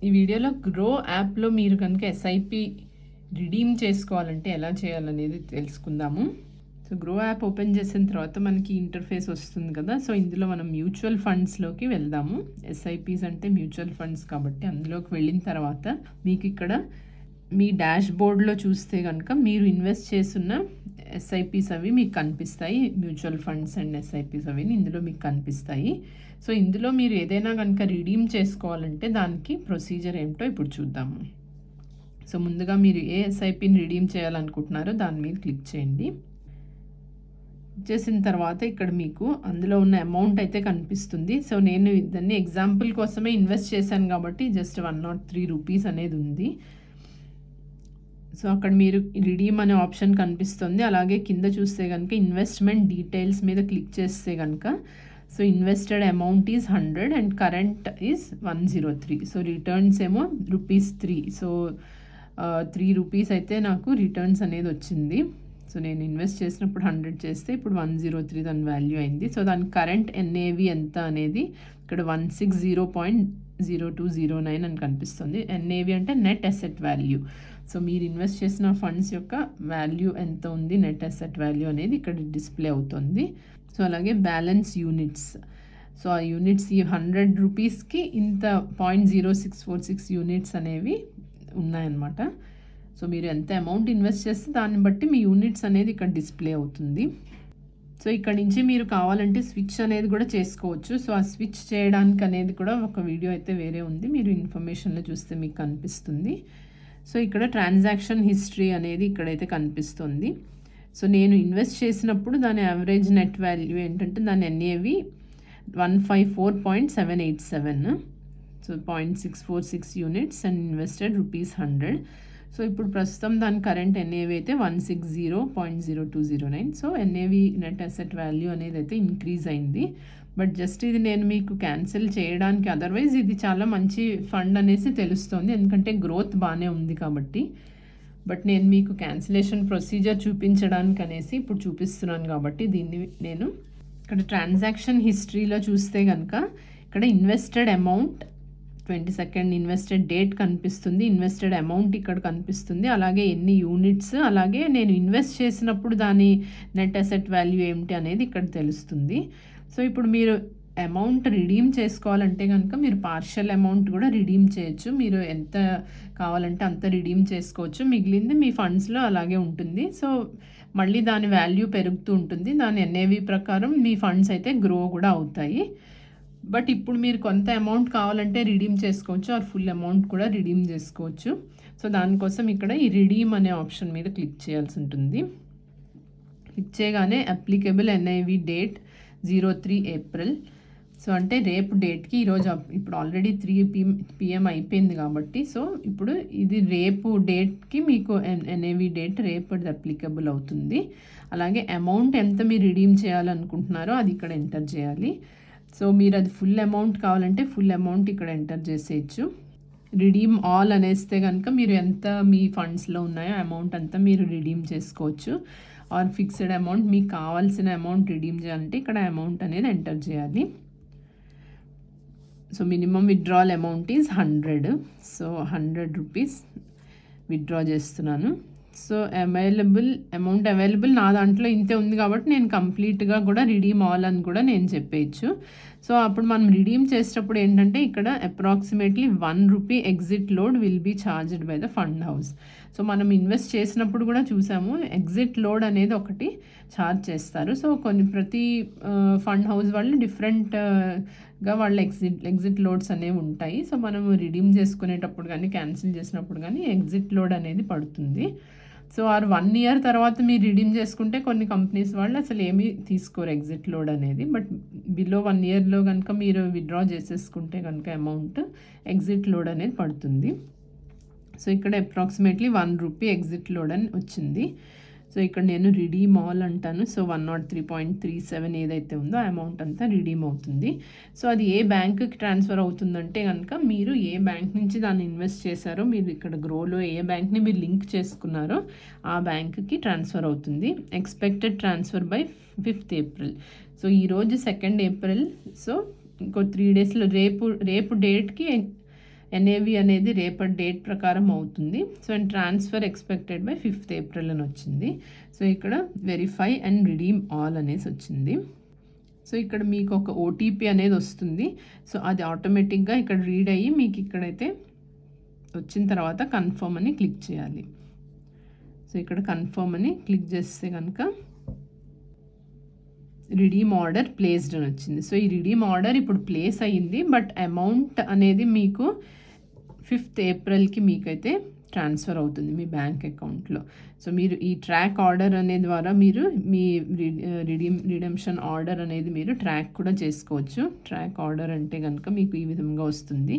ఈ వీడియోలో గ్రో యాప్లో మీరు కనుక ఎస్ఐపి రిడీమ్ చేసుకోవాలంటే ఎలా చేయాలనేది తెలుసుకుందాము. సో గ్రో యాప్ ఓపెన్ చేసిన తర్వాత మనకి ఇంటర్ఫేస్ వస్తుంది కదా. సో ఇందులో మనం మ్యూచువల్ ఫండ్స్లోకి వెళ్దాము. ఎస్ఐపిస్ అంటే మ్యూచువల్ ఫండ్స్ కాబట్టి అందులోకి వెళ్ళిన తర్వాత మీకు ఇక్కడ మీ డాష్ బోర్డ్లో చూస్తే కనుక మీరు ఇన్వెస్ట్ చేస్తున్న ఎస్ఐపిస్ అవి మీకు కనిపిస్తాయి. మ్యూచువల్ ఫండ్స్ అండ్ ఎస్ఐపిస్ అవి ఇందులో మీకు కనిపిస్తాయి. సో ఇందులో మీరు ఏదైనా కనుక రిడీమ్ చేసుకోవాలంటే దానికి ప్రొసీజర్ ఏమిటో ఇప్పుడు చూద్దాము. సో ముందుగా మీరు ఏ ఎస్ఐపిని రిడీమ్ చేయాలనుకుంటున్నారో దాని మీద క్లిక్ చేయండి. చేసిన తర్వాత ఇక్కడ మీకు అందులో ఉన్న అమౌంట్ అయితే కనిపిస్తుంది. సో నేను దాన్ని ఎగ్జాంపుల్ కోసమే ఇన్వెస్ట్ చేశాను కాబట్టి జస్ట్ 103 రూపీస్ అనేది ఉంది. సో అక్కడ మీరు రిడీమ్ అనే ఆప్షన్ కనిపిస్తుంది. అలాగే కింద చూస్తే కనుక ఇన్వెస్ట్మెంట్ డీటెయిల్స్ మీద క్లిక్ చేస్తే కనుక so invested amount is 100 and current is 103. So returns ఏమో ₹3. సో 3 రూపీస్ అయితే నాకు రిటర్న్స్ అనేది వచ్చింది. సో నేను ఇన్వెస్ట్ చేసినప్పుడు 100 చేస్తే ఇప్పుడు 103 దాని వాల్యూ అయింది. సో దాని కరెంట్ ఎన్ఏవి ఎంత అనేది ఇక్కడ 160.0209 అని కనిపిస్తుంది. ఎన్ఏవి అంటే నెట్ అసెట్ వాల్యూ. సో మీరు ఇన్వెస్ట్ చేసిన ఫండ్స్ యొక్క వాల్యూ ఎంత ఉంది, నెట్ అసెట్ వాల్యూ అనేది ఇక్కడ డిస్ప్లే అవుతుంది. సో అలాగే బ్యాలెన్స్ యూనిట్స్. సో ఆ యూనిట్స్ ఈ 100 రూపీస్కి ఇంత 0.0646 యూనిట్స్ అనేవి ఉన్నాయన్నమాట. సో మీరు ఎంత అమౌంట్ ఇన్వెస్ట్ చేస్తే దాన్ని బట్టి మీ యూనిట్స్ అనేది ఇక్కడ డిస్ప్లే అవుతుంది. సో ఇక్కడ నుంచి మీరు కావాలంటే స్విచ్ అనేది కూడా చేసుకోవచ్చు. సో ఆ స్విచ్ చేయడానికి అనేది కూడా ఒక వీడియో అయితే వేరే ఉంది, మీరు ఇన్ఫర్మేషన్లో చూస్తే మీకు కనిపిస్తుంది. సో ఇక్కడ ట్రాన్సాక్షన్ హిస్టరీ అనేది ఇక్కడైతే కనిపిస్తుంది. సో నేను ఇన్వెస్ట్ చేసినప్పుడు దాని యావరేజ్ నెట్ వాల్యూ ఏంటంటే దాని NAV 154.787. So 0.646 units and invested ₹100. So ఇప్పుడు ప్రస్తుతం దాని కరెంట్ ఎన్ఏవి అయితే 160.0209. So NAV net asset value అనేది అయితే ఇంక్రీజ్ అయింది. బట్ జస్ట్ ఇది నేను మీకు క్యాన్సిల్ చేయడానికి, అదర్వైజ్ ఇది చాలా మంచి ఫండ్ అనేసి తెలుస్తుంది ఎందుకంటే గ్రోత్ బాగానే ఉంది కాబట్టి. బట్ నేను మీకు క్యాన్సిలేషన్ ప్రొసీజర్ చూపించడానికి అనేసి ఇప్పుడు చూపిస్తున్నాను కాబట్టి దీన్ని నేను ఇక్కడ ట్రాన్సాక్షన్ హిస్టరీలో చూస్తే కనుక ఇక్కడ invested amount 22nd invested date కనిపిస్తుంది, ఇన్వెస్టెడ్ అమౌంట్ ఇక్కడ కనిపిస్తుంది, అలాగే ఎన్ని యూనిట్స్, అలాగే నేను ఇన్వెస్ట్ చేసినప్పుడు దాని నెట్ అసెట్ వాల్యూ ఏమిటి అనేది ఇక్కడ తెలుస్తుంది. సో ఇప్పుడు మీరు అమౌంట్ రిడీమ్ చేసుకోవాలంటే కనుక మీరు పార్షియల్ అమౌంట్ కూడా రిడీమ్ చేయొచ్చు. మీరు ఎంత కావాలంటే అంత రిడీమ్ చేసుకోవచ్చు, మిగిలింది మీ ఫండ్స్లో అలాగే ఉంటుంది. సో మళ్ళీ దాని వాల్యూ పెరుగుతూ ఉంటుంది. దాని ఎన్ఏవి ప్రకారం మీ ఫండ్స్ అయితే గ్రో కూడా అవుతాయి. బట్ ఇప్పుడు మీరు కొంత అమౌంట్ కావాలంటే రిడీమ్ చేసుకోవచ్చు, ఆర్ ఫుల్ అమౌంట్ కూడా రిడీమ్ చేసుకోవచ్చు. సో దానికోసం ఇక్కడ ఈ రిడీమ్ అనే ఆప్షన్ మీద క్లిక్ చేయాల్సి ఉంటుంది. క్లిక్ చేయగానే applicable NIV date 03 April. So అంటే రేపు డేట్కి ఈరోజు ఇప్పుడు ఆల్రెడీ 3 PM అయిపోయింది కాబట్టి సో ఇప్పుడు ఇది రేపు డేట్కి మీకు ఎన్ఏవి డేట్ రేపు అప్లికబుల్ అవుతుంది. అలాగే అమౌంట్ ఎంత మీరు రిడీమ్ చేయాలనుకుంటున్నారో అది ఇక్కడ ఎంటర్ చేయాలి. సో మీరు అది ఫుల్ అమౌంట్ కావాలంటే ఫుల్ అమౌంట్ ఇక్కడ ఎంటర్ చేసేయచ్చు. రిడీమ్ ఆల్ అనేస్తే కనుక మీరు ఎంత మీ ఫండ్స్లో ఉన్నాయో అమౌంట్ అంతా మీరు రిడీమ్ చేసుకోవచ్చు. ఆర్ ఫిక్స్డ్ అమౌంట్, మీకు కావాల్సిన అమౌంట్ రిడీమ్ చేయాలంటే ఇక్కడ అమౌంట్ అనేది ఎంటర్ చేయాలి. So minimum withdrawal amount is 100. So 100 rupees withdraw చేస్తున్నాను. సో అమౌంట్ అవైలబుల్ నా దాంట్లో ఇంతే ఉంది కాబట్టి నేను కంప్లీట్గా కూడా రిడీమ్ ఆల్ అని కూడా నేను చెప్పేయచ్చు. సో అప్పుడు మనం రిడీమ్ చేసేటప్పుడు ఏంటంటే ఇక్కడ approximately ₹1 exit load will be charged by the fund house. So మనం ఇన్వెస్ట్ చేసినప్పుడు కూడా చూసాము ఎగ్జిట్ లోడ్ అనేది ఒకటి ఛార్జ్ చేస్తారు. సో ప్రతి ఫండ్ హౌస్ వాళ్ళు డిఫరెంట్గా వాళ్ళ ఎగ్జిట్ లోడ్స్ అనేవి ఉంటాయి. సో మనం రిడీమ్ చేసుకునేటప్పుడు కానీ క్యాన్సిల్ చేసినప్పుడు కానీ ఎగ్జిట్ లోడ్ అనేది పడుతుంది. సో 1 ఇయర్ తర్వాత మీరు రిడీమ్ చేసుకుంటే కొన్ని కంపెనీస్ వాళ్ళు అసలు ఏమీ తీసుకోరు ఎగ్జిట్ లోడ్ అనేది. బట్ బిలో 1 ఇయర్లో కనుక మీరు విత్డ్రా చేసేసుకుంటే కనుక అమౌంట్ ఎగ్జిట్ లోడ్ అనేది పడుతుంది. సో ఇక్కడ అప్రాక్సిమేట్లీ ₹1 ఎగ్జిట్ లోడ్ అని వచ్చింది. సో ఇక్కడ నేను రిడీమ్ ఆల్ అంటాను. సో 103.37 ఏదైతే ఉందో ఆ అమౌంట్ అంతా రిడీమ్ అవుతుంది. సో అది ఏ బ్యాంకుకి ట్రాన్స్ఫర్ అవుతుందంటే కనుక మీరు ఏ బ్యాంక్ నుంచి దాన్ని ఇన్వెస్ట్ చేశారో, మీరు ఇక్కడ గ్రోలో ఏ బ్యాంక్ని మీరు లింక్ చేసుకున్నారో ఆ బ్యాంకుకి ట్రాన్స్ఫర్ అవుతుంది. Expected transfer by 5th April. So ఈరోజు 2nd ఏప్రిల్. సో ఇంకో 3 డేస్లో రేపు డేట్కి ఎన్ఏవి అనేది రేపటి డేట్ ప్రకారం అవుతుంది. So and transfer expected by 5th April అని వచ్చింది. సో ఇక్కడ వెరిఫై అండ్ రిడీమ్ ఆల్ అనేసి వచ్చింది. సో ఇక్కడ మీకు ఒక ఓటీపీ అనేది వస్తుంది. సో అది ఆటోమేటిక్గా ఇక్కడ రీడ్ అయ్యి మీకు ఇక్కడైతే వచ్చిన తర్వాత కన్ఫర్మ్ అని క్లిక్ చేయాలి. సో ఇక్కడ కన్ఫర్మ్ అని క్లిక్ చేస్తే కనుక రిడీమ్ ఆర్డర్ ప్లేస్డ్ అని వచ్చింది. సో ఈ రిడీమ్ ఆర్డర్ ఇప్పుడు ప్లేస్ అయ్యింది, బట్ అమౌంట్ అనేది మీకు 5th Aprilకి మీకైతే ట్రాన్స్ఫర్ అవుతుంది మీ బ్యాంక్ అకౌంట్లో. సో మీరు ఈ ట్రాక్ ఆర్డర్ అనే ద్వారా మీరు మీ రిడెంప్షన్ ఆర్డర్ అనేది మీరు ట్రాక్ కూడా చేసుకోవచ్చు. ట్రాక్ ఆర్డర్ అంటే కనుక మీకు ఈ విధంగా వస్తుంది.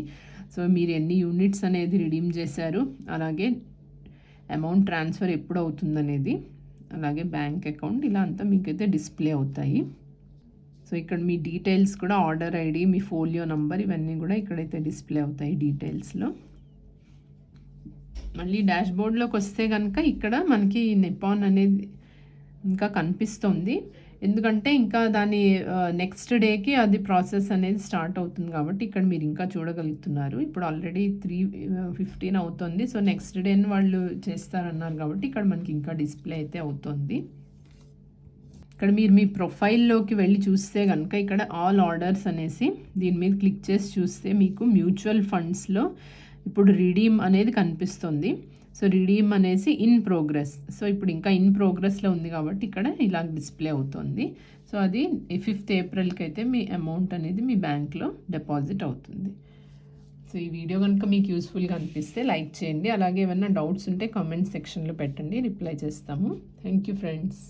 సో మీరు ఎన్ని యూనిట్స్ అనేది రిడీమ్ చేశారు, అలాగే అమౌంట్ ట్రాన్స్ఫర్ ఎప్పుడు అవుతుందనేది, అలాగే బ్యాంక్ అకౌంట్, ఇలా అంతా మీకైతే డిస్ప్లే అవుతాయి. సో ఇక్కడ మీ డీటెయిల్స్ కూడా ఆర్డర్ ఐడి, మీ ఫోలియో నంబర్, ఇవన్నీ కూడా ఇక్కడైతే డిస్ప్లే అవుతాయి డీటెయిల్స్లో. మళ్ళీ డాష్బోర్డ్లోకి వస్తే కనుక ఇక్కడ మనకి నిపాన్ అనేది ఇంకా కనిపిస్తుంది. ఎందుకంటే ఇంకా దాని నెక్స్ట్ డేకి అది ప్రాసెస్ అనేది స్టార్ట్ అవుతుంది కాబట్టి ఇక్కడ మీరు ఇంకా చూడగలుగుతున్నారు. ఇప్పుడు ఆల్రెడీ 3:15 అవుతుంది. సో నెక్స్ట్ డేని వాళ్ళు చేస్తారన్నారు కాబట్టి ఇక్కడ మనకి ఇంకా డిస్ప్లే అయితే అవుతుంది. ఇక్కడ మీరు మీ ప్రొఫైల్లోకి వెళ్ళి చూస్తే కనుక ఇక్కడ ఆల్ ఆర్డర్స్ అనేసి దీని మీద క్లిక్ చేసి చూస్తే మీకు మ్యూచువల్ ఫండ్స్లో ఇప్పుడు రిడీమ్ అనేది కనిపిస్తుంది. సో రిడీమ్ అనేసి ఇన్ ప్రోగ్రెస్. సో ఇప్పుడు ఇంకా ఇన్ ప్రోగ్రెస్లో ఉంది కాబట్టి ఇక్కడ ఇలా డిస్ప్లే అవుతుంది. సో అది 5th Aprilకి అయితే మీ అమౌంట్ అనేది మీ బ్యాంక్లో డిపాజిట్ అవుతుంది. సో ఈ వీడియో కనుక మీకు యూస్ఫుల్గా అనిపిస్తే లైక్ చేయండి. అలాగే ఏమైనా డౌట్స్ ఉంటే కామెంట్ సెక్షన్లో పెట్టండి, రిప్లై చేస్తాము. Thank you friends.